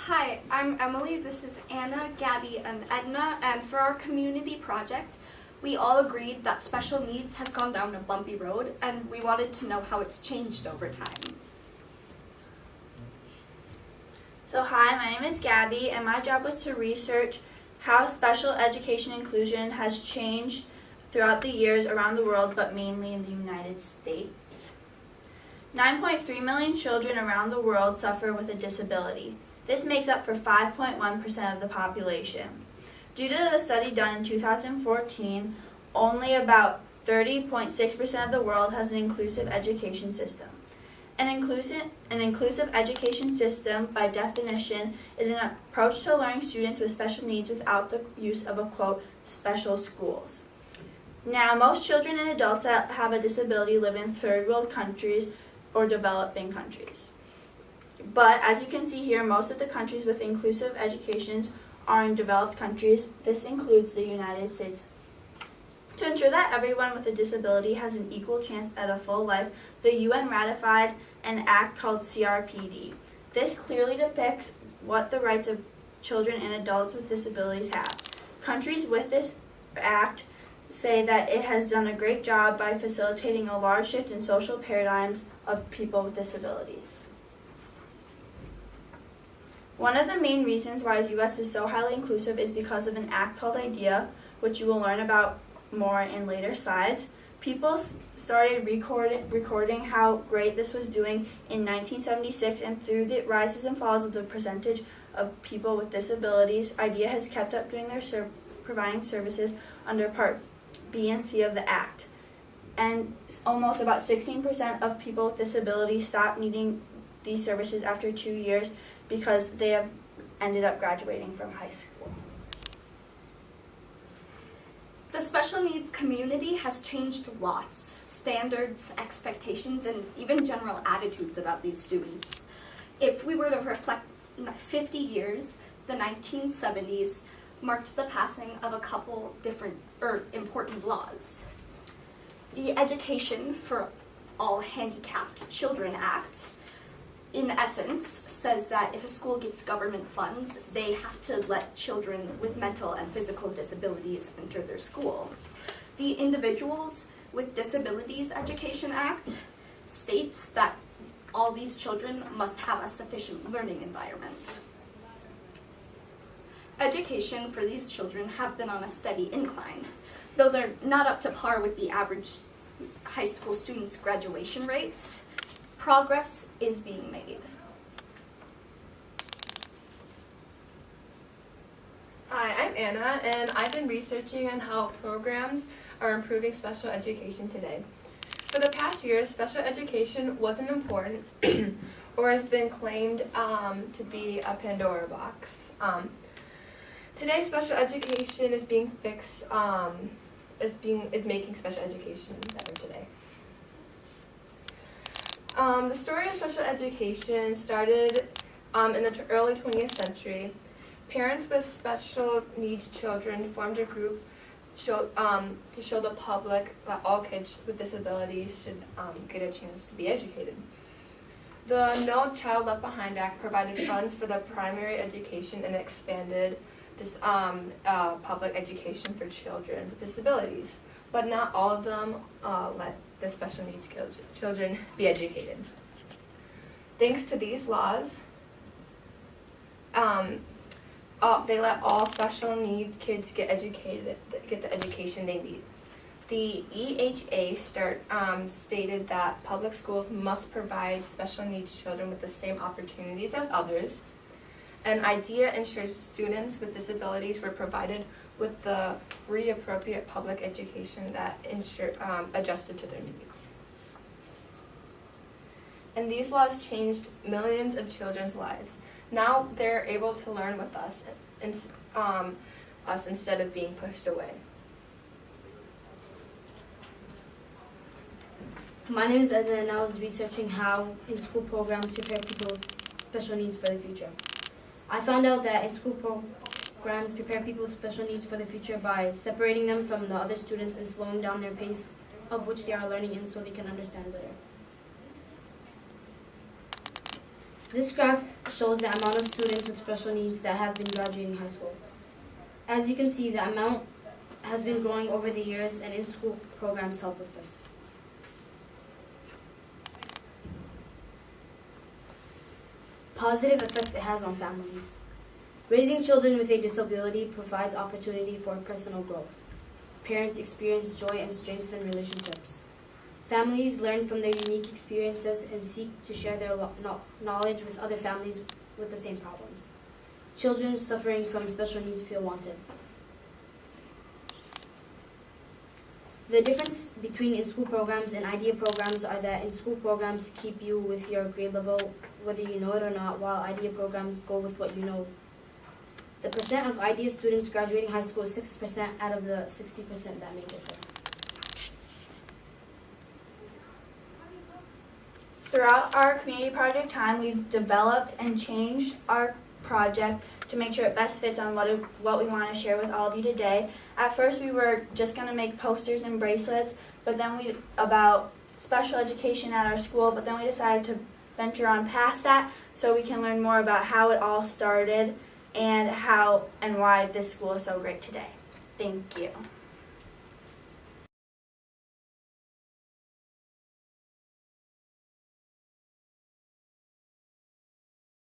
Hi, I'm Emily. This is Anna, Gabby, and Edna, and for our community project, we all agreed that special needs has gone down a bumpy road, and we wanted to know how it's changed over time. So hi, my name is Gabby, and my job was to research how special education inclusion has changed throughout the years around the world, but mainly in the United States. 9.3 million children around the world suffer with a disability. This makes up for 5.1% of the population. Due to the study done in 2014, only about 30.6% of the world has an inclusive education system. An inclusive education system, by definition, is an approach to learning students with special needs without the use of a, quote, special schools. Now, most children and adults that have a disability live in third world countries or developing countries. But as you can see here, most of the countries with inclusive educations are in developed countries. This includes the United States. To ensure that everyone with a disability has an equal chance at a full life, the UN ratified an act called CRPD. This clearly depicts what the rights of children and adults with disabilities have. Countries with this act say that it has done a great job by facilitating a large shift in social paradigms of people with disabilities. One of the main reasons why the U.S. is so highly inclusive is because of an act called IDEA, which you will learn about more in later slides. People started recording how great this was doing in 1976, and through the rises and falls of the percentage of people with disabilities, IDEA has kept up doing their providing services under Part B and C of the Act. And almost about 16% of people with disabilities stop needing these services after 2 years because they have ended up graduating from high school. The special needs community has changed lots. Standards, expectations, and even general attitudes about these students. If we were to reflect 50 years, the 1970s marked the passing of a couple different important laws. The Education for All Handicapped Children Act, in essence, says that if a school gets government funds, they have to let children with mental and physical disabilities enter their school. The Individuals with Disabilities Education Act states that all these children must have a sufficient learning environment. Education for these children have been on a steady incline. Though they're not up to par with the average high school students' graduation rates, progress is being made. Hi, I'm Anna, and I've been researching on how programs are improving special education today. For the past years, special education wasn't important or has been claimed to be a Pandora box. Today, special education is being fixed, is making special education better today. The story of special education started in the early 20th century. Parents with special needs children formed a group to show the public that all kids with disabilities should get a chance to be educated. The No Child Left Behind Act provided funds for the primary education and expanded this public education for children with disabilities, but not all of them let the special needs children be educated. Thanks to these laws, they let all special needs kids get the education they need. The EHA stated that public schools must provide special needs children with the same opportunities as others. An IDEA ensured students with disabilities were provided with the free, appropriate public education that adjusted to their needs. And these laws changed millions of children's lives. Now they're able to learn with us instead of being pushed away. My name is Adna, and I was researching how in-school programs prepare people with special needs for the future. I found out that in-school programs prepare people with special needs for the future by separating them from the other students and slowing down their pace of which they are learning in so they can understand better. This graph shows the amount of students with special needs that have been graduating high school. As you can see, the amount has been growing over the years, and in-school programs help with this. Positive effects it has on families. Raising children with a disability provides opportunity for personal growth. Parents experience joy and strengthen relationships. Families learn from their unique experiences and seek to share their knowledge with other families with the same problems. Children suffering from special needs feel wanted. The difference between in-school programs and IDEA programs are that in-school programs keep you with your grade level whether you know it or not, while IDEA programs go with what you know. The percent of IDEA students graduating high school is 6% out of the 60% that make it there. Throughout our community project time, we've developed and changed our project to make sure it best fits on what we want to share with all of you today. At first, we were just going to make posters and bracelets, but then about special education at our school, but then we decided to venture on past that so we can learn more about how it all started and how and why this school is so great today. Thank you.